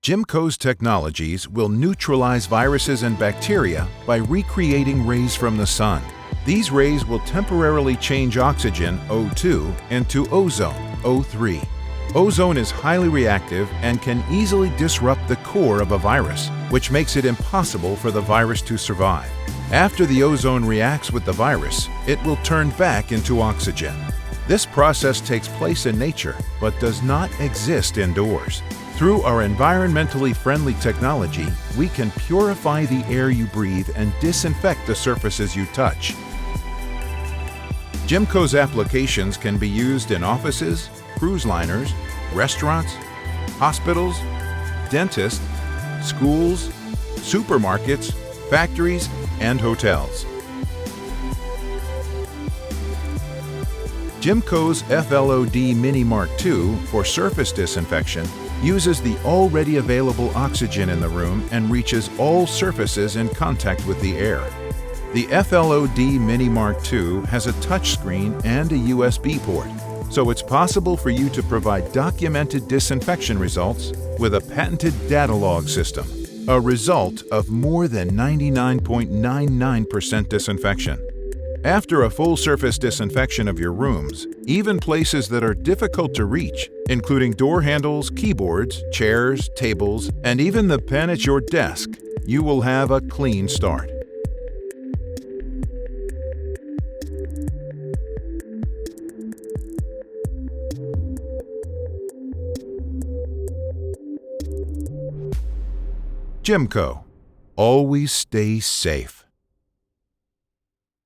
Jimco's technologies will neutralize viruses and bacteria by recreating rays from the sun. These rays will temporarily change oxygen, O2, into ozone, O3. Ozone is highly reactive and can easily disrupt the core of a virus, which makes it impossible for the virus to survive. After the ozone reacts with the virus, it will turn back into oxygen. This process takes place in nature, but does not exist indoors. Through our environmentally friendly technology, we can purify the air you breathe and disinfect the surfaces you touch. Jimco's applications can be used in offices, cruise liners, restaurants, hospitals, dentists, schools, supermarkets, factories, and hotels. Jimco's FLO-D Mini Mark II for surface disinfection uses the already available oxygen in the room and reaches all surfaces in contact with the air. The FLO-D Mini Mark II has a touchscreen and a USB port, so it's possible for you to provide documented disinfection results with a patented data log system, a result of more than 99.99% disinfection. After a full surface disinfection of your rooms, even places that are difficult to reach, including door handles, keyboards, chairs, tables, and even the pen at your desk, you will have a clean start. Jimco. Always stay safe.